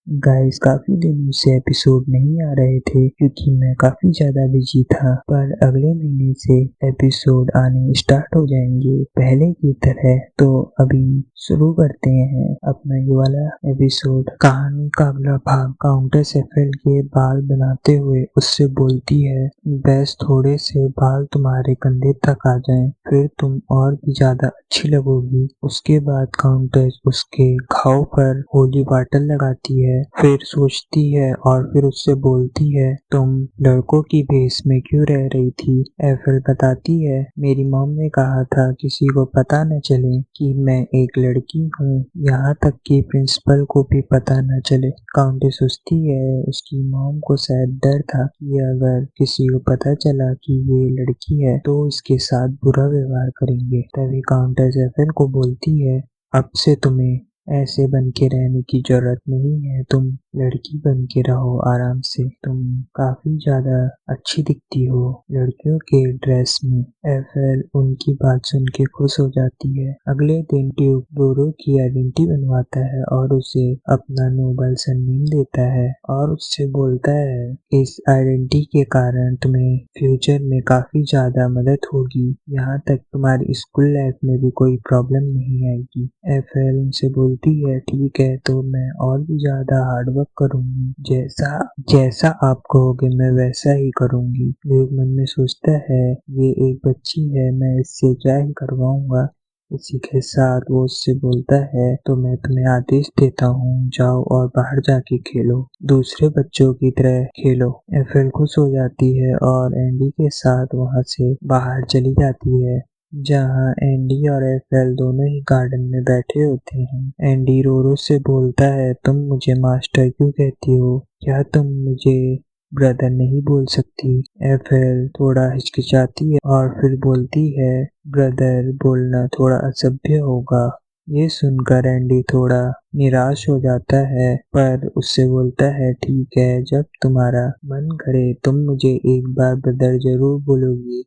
Guys काफी दिनों से एपिसोड नहीं आ रहे थे क्योंकि मैं काफी ज्यादा बिजी था, पर अगले महीने से एपिसोड आने स्टार्ट हो जाएंगे पहले की तरह। तो अभी शुरू करते हैं अपना ये वाला एपिसोड। कहानी का अगला भाग। काउंटेस एफएल के बाल बनाते हुए उससे बोलती है, बस थोड़े से बाल तुम्हारे कंधे तक आ जाएं, फिर तुम और भी ज्यादा अच्छी लगोगी। उसके बाद काउंटेस उसके घाव पर होली वाटर लगाती है, फिर सोचती है और फिर उससे बोलती है, तुम लड़कों की भेष में क्यों रह रही थी। एफएल बताती है, मेरी मॉम ने कहा था किसी को पता न चले कि मैं एक लड़की हूँ, यहाँ तक कि प्रिंसिपल को भी पता न चले। काउंटेस सोचती है उसकी मॉम को शायद डर था कि अगर किसी को पता चला कि ये लड़की है तो इसके साथ बुरा व्यवहार करेंगे। तभी काउंटेस एफएल को बोलती है, अब से तुम्हें ऐसे बन के रहने की जरूरत नहीं है, तुम लड़की बन के रहो आराम से, तुम काफी ज्यादा अच्छी दिखती हो लड़कियों के ड्रेस में। एफएल उनकी बात सुन के खुश हो जाती है। अगले दिन ड्यूक डोरो की आइडेंटिटी बनवाता है और उसे अपना नोबल सरनेम देता है और उससे बोलता है, इस आइडेंटिटी के कारण तुम्हें फ्यूचर में काफी ज्यादा मदद होगी, यहाँ तक तुम्हारी स्कूल लाइफ में भी कोई प्रॉब्लम नहीं आएगी। एफएल उनसे बोलती है, ठीक है तो मैं और भी ज्यादा हार्डवर्क करूंगी, जैसा जैसा आप कहोगे मैं वैसा ही करूंगी। ड्यूक मन में सोचता है, ये एक बच्ची है, मैं इससे क्या ही करवाऊंगा। इसी के साथ वो उससे बोलता है, तो मैं तुम्हें आदेश देता हूँ, जाओ और बाहर जाके खेलो, दूसरे बच्चों की तरह खेलो। एफएल खुश हो जाती है और एंडी के साथ वहाँ से बाहर चली जाती है, जहाँ एंडी और एफएल दोनों ही गार्डन में बैठे होते हैं। एंडी रोरो से बोलता है, तुम मुझे मास्टर क्यों कहती हो, क्या तुम मुझे ब्रदर नहीं बोल सकती। एफएल थोड़ा हिचकिचाती है और फिर बोलती है, ब्रदर बोलना थोड़ा असभ्य होगा। ये सुनकर एंडी थोड़ा निराश हो जाता है, पर उससे बोलता है, ठीक है जब तुम्हारा मन करे तुम मुझे एक बार ब्रदर जरूर बोलोगी,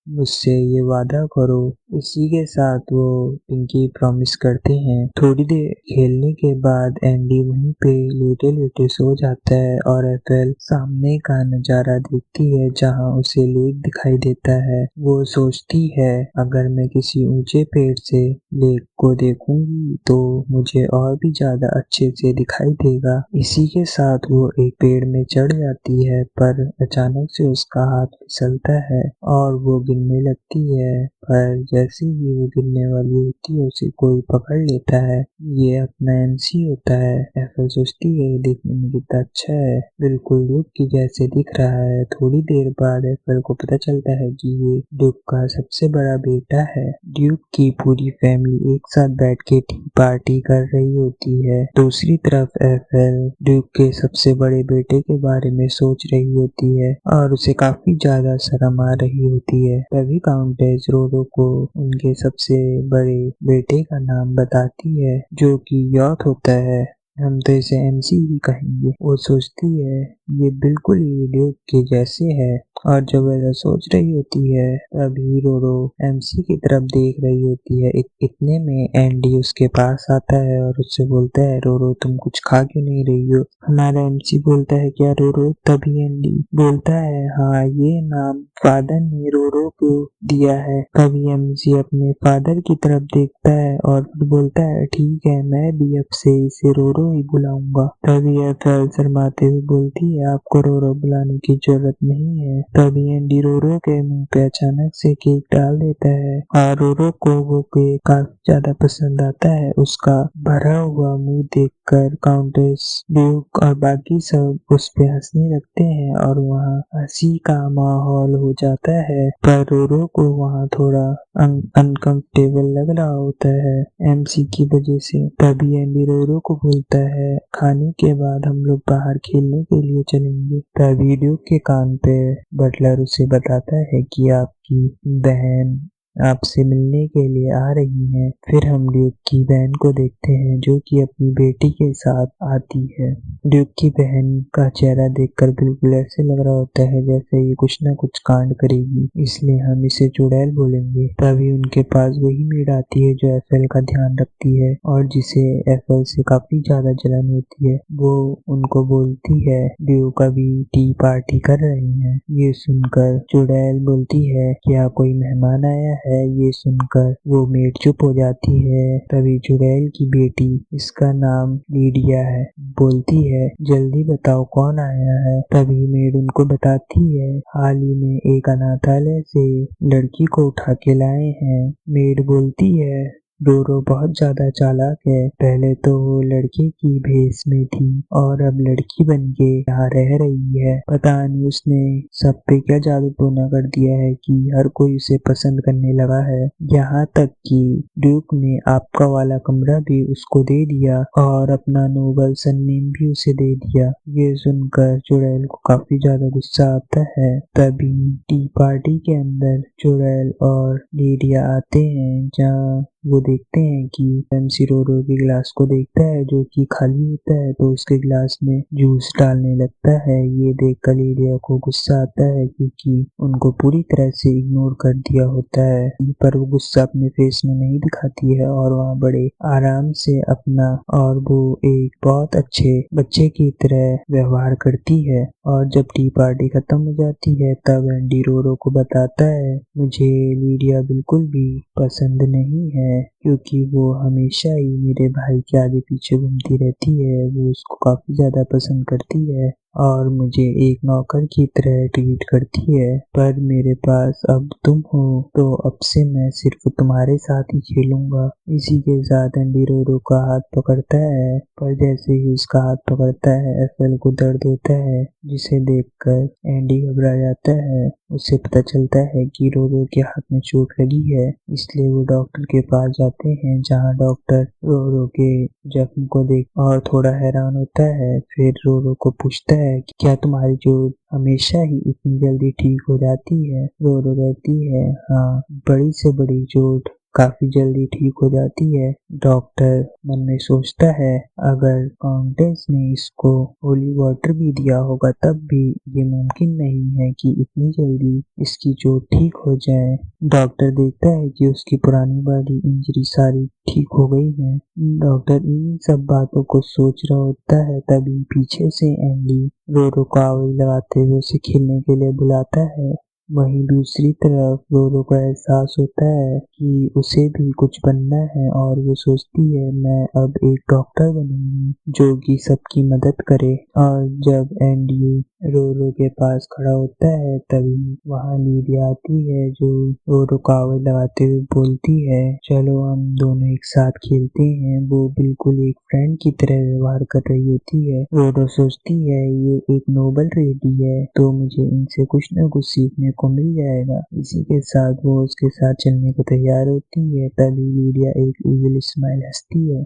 मुझसे ये वादा करो। इसी के साथ वो पिंकी प्रॉमिस करते हैं। थोड़ी देर खेलने के बाद एंडी वहीं पे लेटे लेटे सो जाता है और एफएल सामने का नजारा देखती है जहां उसे लेक दिखाई देता है। वो सोचती है, अगर मैं किसी ऊंचे पेड़ से लेक को देखूंगी तो मुझे और भी ज्यादा अच्छे से दिखाई देगा। इसी के साथ वो एक पेड़ में चढ़ जाती है, पर अचानक से उसका हाथ फिसलता है और वो गिरने लगती है, पर जैसे ही वो गिरने वाली होती है उसे कोई पकड़ लेता है। ये अपना एमसी होता है। एफएल सोचती है, ये देखने में कितना अच्छा है, बिल्कुल ड्यूक की जैसे दिख रहा है। थोड़ी देर बाद एफएल को पता चलता है कि ये ड्यूक का सबसे बड़ा बेटा है। ड्यूक की पूरी फैमिली एक साथ बैठ के टी पार्टी कर रही होती है। दूसरी तरफ एफएल ड्यूक के सबसे बड़े बेटे के बारे में सोच रही होती है और उसे काफी ज्यादा शर्म आ रही होती है। तभी काउंटेस रोरो को उनके सबसे बड़े बेटे का नाम बताती है, जो कि यॉथ होता है, हम तो इसे एमसी ही कहेंगे। वो सोचती है, ये बिल्कुल ही ड्यूक के जैसे है, और जब ऐसा सोच रही होती है तभी रोरो एमसी की तरफ देख रही होती है। इतने में एंडी उसके पास आता है और उससे बोलता है, रोरो तुम कुछ खा क्यों नहीं रही हो। हमारा एमसी बोलता है, क्या रोरो। तभी एंडी बोलता है, हाँ ये नाम फादर ने रोरो को दिया है। तभी एमसी अपने फादर की तरफ देखता है और फिर बोलता है, ठीक है मैं भी अब से इसे रोरो ही बुलाऊंगा। तभी एफएल शर्माते हुए बोलती है, आपको रोरो बुलाने की जरूरत नहीं है। तभी एंडी रोरो के मुंह पे अचानक से केक डाल देता है और रोरो को वो केक काफी ज्यादा पसंद आता है। उसका भरा हुआ मुंह देखकर काउंटेस ड्यूक और बाकी सब उस पे हंसने लगते हैं और वहाँ हंसी का माहौल हो जाता है, पर रोरो को वहाँ थोड़ा अनकंफर्टेबल लग रहा होता है एमसी की वजह से। तभी एंडी रोरो को बोलता है, खाने के बाद हम लोग बाहर खेलने के लिए चलेंगे। तभी ड्यूक के कान पे बटलर उसे बताता है कि आपकी बहन आपसे मिलने के लिए आ रही हैं। फिर हम ड्यूक की बहन को देखते हैं जो कि अपनी बेटी के साथ आती है। ड्यूक की बहन का चेहरा देखकर बिल्कुल ऐसे लग रहा होता है जैसे ये कुछ न कुछ कांड करेगी, इसलिए हम इसे चुड़ैल बोलेंगे। तभी उनके पास वही मेड आती है जो एफएल का ध्यान रखती है और जिसे एफएल से काफी ज्यादा जलन होती है। वो उनको बोलती है ड्यूक अभी टी पार्टी कर रही है। ये सुनकर चुड़ैल बोलती है क्या कोई मेहमान आया है। ये सुनकर वो मेड चुप हो जाती है। तभी चुड़ैल की बेटी, इसका नाम लीडिया है, बोलती है जल्दी बताओ कौन आया है। तभी मेड उनको बताती है हाल ही में एक अनाथालय से लड़की को उठा के लाए हैं। मेड बोलती है डोरो बहुत ज्यादा चालाक है। पहले तो वो लड़के की भेष में थी और अब लड़की बन के यहाँ रह रही है। पता नहीं उसने सब पे क्या जादू टोना कर दिया है कि हर कोई उसे पसंद करने लगा है। यहाँ तक कि ड्यूक ने आपका वाला कमरा भी उसको दे दिया और अपना नोबल सरनेम भी उसे दे दिया। ये सुनकर चुड़ैल को काफी ज्यादा गुस्सा आता है। तभी टी पार्टी के अंदर चुड़ैल और लीडिया आते हैं जहाँ वो देखते हैं कि एमसी रोरो के गिलास को देखता है जो कि खाली होता है, तो उसके गिलास में जूस डालने लगता है। ये देखकर लीडिया को गुस्सा आता है क्योंकि उनको पूरी तरह से इग्नोर कर दिया होता है, पर वो गुस्सा अपने फेस में नहीं दिखाती है और वहाँ बड़े आराम से अपना और वो एक बहुत अच्छे बच्चे की तरह व्यवहार करती है। और जब टी पार्टी खत्म हो जाती है तब एंडी रोरो को बताता है मुझे लीडिया बिल्कुल भी पसंद नहीं है क्योंकि वो हमेशा ही मेरे भाई के आगे पीछे घूमती रहती है। वो उसको काफी ज्यादा पसंद करती है और मुझे एक नौकर की तरह ट्रीट करती है, पर मेरे पास अब तुम हो तो अब से मैं सिर्फ तुम्हारे साथ ही खेलूंगा। इसी के साथ एंडी रोरो का हाथ पकड़ता है, पर जैसे ही उसका हाथ पकड़ता है एफएल को दर्द होता है, जिसे देखकर एंडी घबरा जाता है। उसे पता चलता है कि रोरो के हाथ में चोट लगी है, इसलिए वो डॉक्टर के पास जाते हैं जहां डॉक्टर रोरो के जख्म को देख और थोड़ा हैरान होता है। फिर रोरो को पूछता है कि क्या तुम्हारी चोट हमेशा ही इतनी जल्दी ठीक हो जाती है। रोरो कहती है हाँ, बड़ी से बड़ी चोट काफी जल्दी ठीक हो जाती है। डॉक्टर मन में सोचता है अगर काउंटेस ने इसको होली वाटर भी दिया होगा तब भी ये मुमकिन नहीं है कि इतनी जल्दी इसकी चोट ठीक हो जाए। डॉक्टर देखता है कि उसकी पुरानी बॉडी इंजरी सारी ठीक हो गई है। डॉक्टर इन सब बातों को सोच रहा होता है तभी पीछे से एंडी रोरो को आवाज लगाते हुए उसे खेलने के लिए बुलाता है। वहीं दूसरी तरफ रोरो को एहसास होता है कि उसे भी कुछ बनना है और वो सोचती है मैं अब एक डॉक्टर बनूंगी जो कि सबकी मदद करे। और जब एंडी रोरो के पास खड़ा होता है तभी वहाँ लीडिया आती है जो रोरो को आवाज लगाते हुए बोलती है चलो हम दोनों एक साथ खेलते हैं। वो बिल्कुल एक फ्रेंड की तरह व्यवहार कर रही होती है। रोरो सोचती है ये एक नोबल लेडी है तो मुझे इनसे कुछ न कुछ सीखने को मिल जाएगा। इसी के साथ वो उसके साथ चलने को तैयार होती है। तभी लीडिया एक इविल स्माइल हंसती है